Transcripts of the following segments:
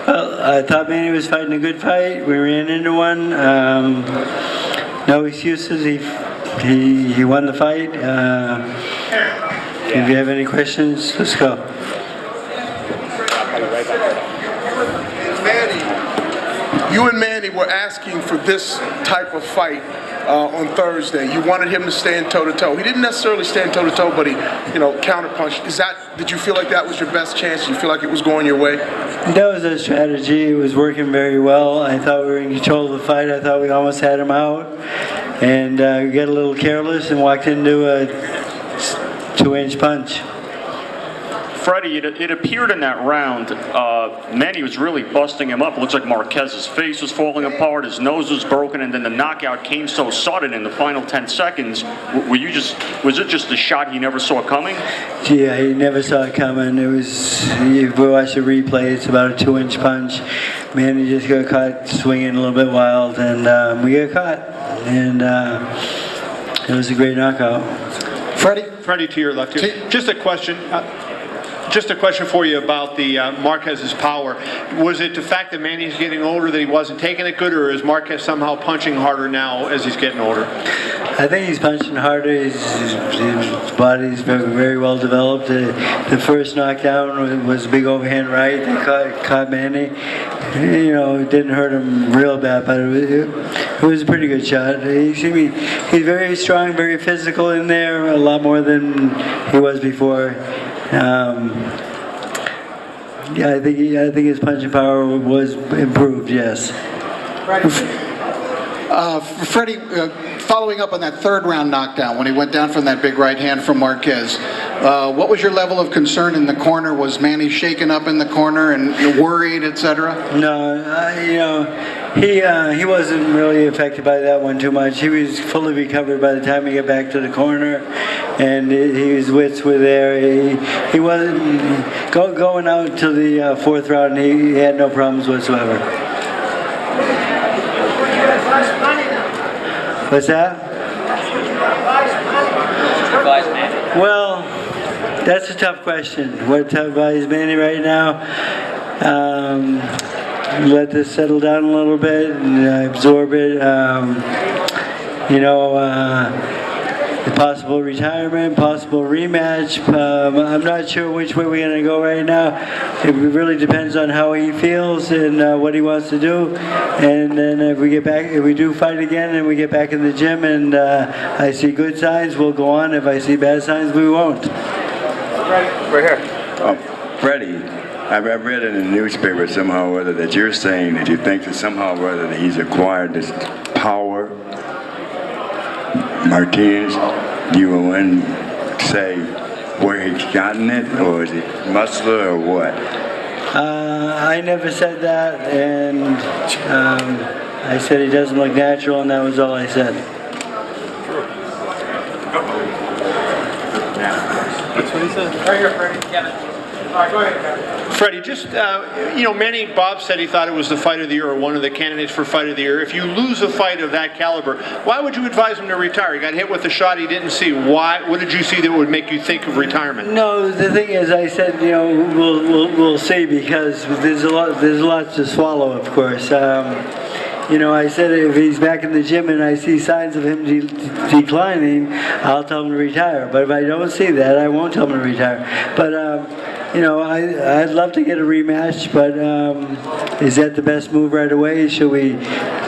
Well, I thought Manny was fighting a good fight. We ran into one. No excuses. He won the fight. If you have any questions, let's go. Manny, you and Manny were asking for this type of fight on Thursday. You wanted him to stand toe-to-toe. He didn't necessarily stand toe-to-toe, but he, counterpunched. Did you feel like that was your best chance? Did you feel like it was going your way? That was our strategy. It was working very well. I thought we were in control of the fight. I thought we almost had him out. And we got a little careless and walked into a 2-inch punch. Freddie, it appeared in that round, Manny was really busting him up. It looks like Marquez's face was falling apart, his nose was broken, and then the knockout came so sudden in the final 10 seconds. Was it just a shot he never saw coming? Yeah, he never saw it coming. It was, if we watch the replay, it's about a 2-inch punch. Manny just got caught swinging a little bit wild, and we got caught. And it was a great knockout. Freddie, to your left here. Just a question for you about the Marquez's power. Was it the fact that Manny's getting older that he wasn't taking it good, or is Marquez somehow punching harder now as he's getting older? I think he's punching harder. His body's very well developed. The first knockdown was a big overhand right that caught Manny. It didn't hurt him real bad, but it was a pretty good shot. He's very strong, very physical in there, a lot more than he was before. Yeah, I think his punching power was improved. Yes. Freddie, following up on that third round knockdown, when he went down from that big right hand from Marquez, what was your level of concern in the corner? Was Manny shaken up in the corner and worried, etc.? No, he wasn't really affected by that one too much. He was fully recovered by the time he got back to the corner, and his wits were there. He wasn't going out to the fourth round. He had no problems whatsoever. What's that? Well, that's a tough question. What to advise Manny right now? Let this settle down a little bit and absorb it. Possible retirement, possible rematch. I'm not sure which way we're going to go right now. It really depends on how he feels and what he wants to do. And then if we do fight again and we get back in the gym and I see good signs, we'll go on. If I see bad signs, we won't. Right here. Freddie, I read in the newspaper somehow or other that you're saying that you think that somehow or other that he's acquired this power. Martinez, do you want to say where he's gotten it, or is it muscular, or what? I never said that, and I said he doesn't look natural, and that was all I said. That's what he said. Right here, Freddie. Kevin. All right, go ahead, Kevin. Freddie, just, Manny, Bob said he thought it was the fight of the year or one of the candidates for fight of the year. If you lose a fight of that caliber, why would you advise him to retire? He got hit with a shot he didn't see. What did you see that would make you think of retirement? No, the thing is, I said, we'll see, because there's a lot to swallow, of course. I said if he's back in the gym and I see signs of him declining, I'll tell him to retire. But if I don't see that, I won't tell him to retire. But, I'd love to get a rematch, but is that the best move right away? Should we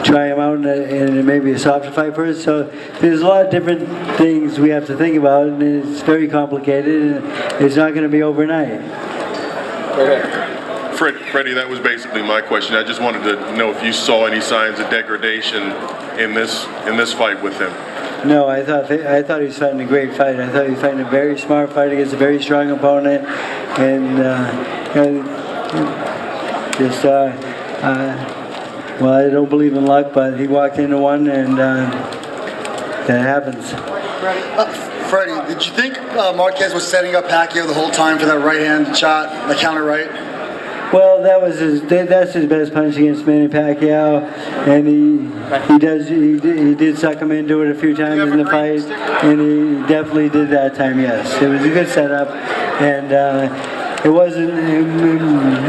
try him out in maybe a softer fight first? So there's a lot of different things we have to think about, and it's very complicated, and it's not going to be overnight. Freddie, that was basically my question. I just wanted to know if you saw any signs of degradation in this fight with him. No, I thought he was fighting a great fight. I thought he was fighting a very smart fight against a very strong opponent, and I don't believe in luck, but he walked into one, and that happens. Freddie, did you think Marquez was setting up Pacquiao the whole time for that right hand shot, the counter right? Well, that's his best punch against Manny Pacquiao, and he did suck him into it a few times in the fight, and he definitely did that time. Yes, it was a good setup, and it wasn't.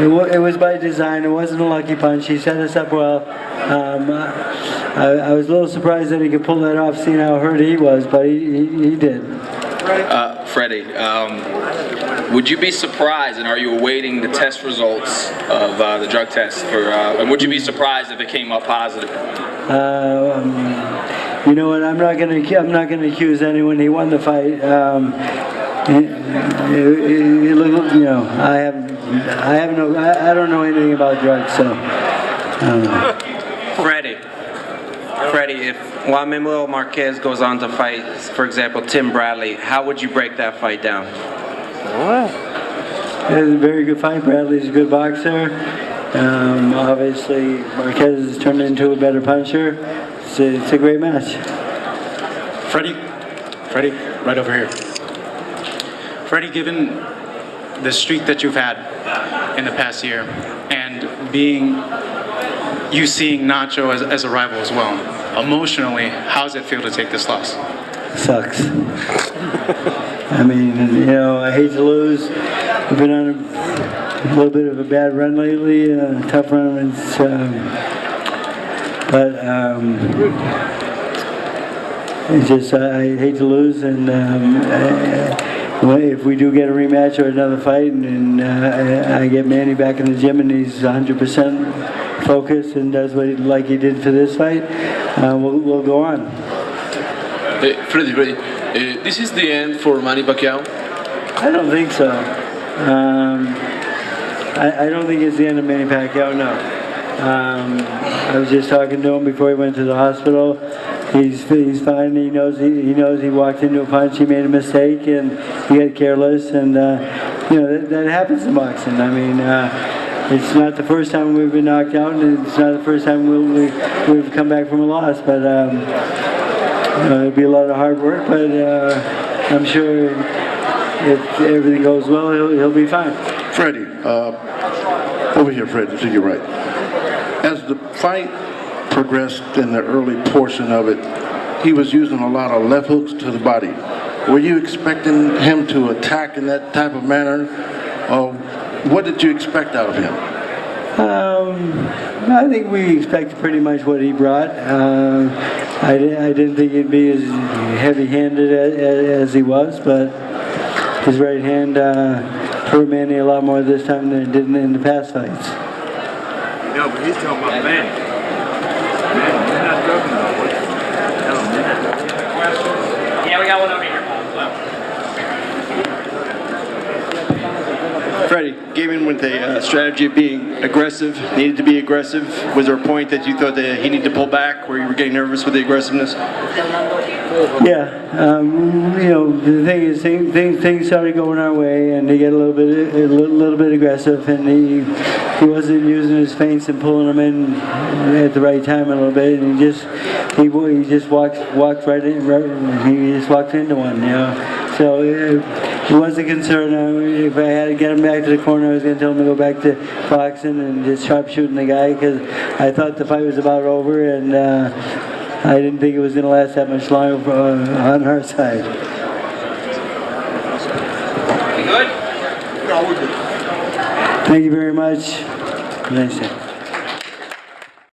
It was by design. It wasn't a lucky punch. He set us up well. I was a little surprised that he could pull that off, seeing how hurt he was, but he did. Freddie, would you be surprised, and are you awaiting the test results of the drug test and would you be surprised if it came up positive? You know what? I'm not gonna accuse anyone. He won the fight. I don't know anything about drugs, so. Freddie, if Juan Manuel Marquez goes on to fight, for example, Tim Bradley, how would you break that fight down? It was a very good fight. Bradley's a good boxer. Obviously, Marquez has turned into a better puncher. It's a great match. Freddie, right over here. Freddie, given the streak that you've had in the past year, and you seeing Nacho as a rival as well, emotionally, how does it feel to take this loss? Sucks. I mean, I hate to lose. We've been on a little bit of a bad run lately, a tough run. It's just I hate to lose, and if we do get a rematch or another fight, and I get Manny back in the gym and he's 100% focused and does what like he did for this fight, we'll go on. Freddie, this is the end for Manny Pacquiao? I don't think so. I don't think it's the end of Manny Pacquiao, no. I was just talking to him before he went to the hospital. He's fine. He knows he walked into a punch. He made a mistake and he got careless, and that happens in boxing. I mean, it's not the first time we've been knocked out, and it's not the first time we've come back from a loss. But it'll be a lot of hard work. But I'm sure if everything goes well, he'll be fine. Freddie, over here, Freddie, to your right. As the fight progressed in the early portion of it, he was using a lot of left hooks to the body. Were you expecting him to attack in that type of manner? Or what did you expect out of him? I think we expected pretty much what he brought. I didn't think he'd be as heavy-handed as he was, but his right hand hurt Manny a lot more this time than it did in the past fights. No, but he's talking about Manny. Yeah, we got one over here. Freddie, came in with a strategy of being aggressive, needed to be aggressive. Was there a point that you thought that he needed to pull back, where you were getting nervous with the aggressiveness? Yeah, the thing is, things started going our way, and he got a little bit aggressive, and he wasn't using his feints and pulling them in at the right time a little bit, and he just walked right in. He just walked into one, So it was a concern. If I had to get him back to the corner, I was going to tell him to go back to boxing and just sharpshooting the guy, because I thought the fight was about over, and I didn't think it was going to last that much longer on our side. We good? No, we're good. Thank you very much. Nice day.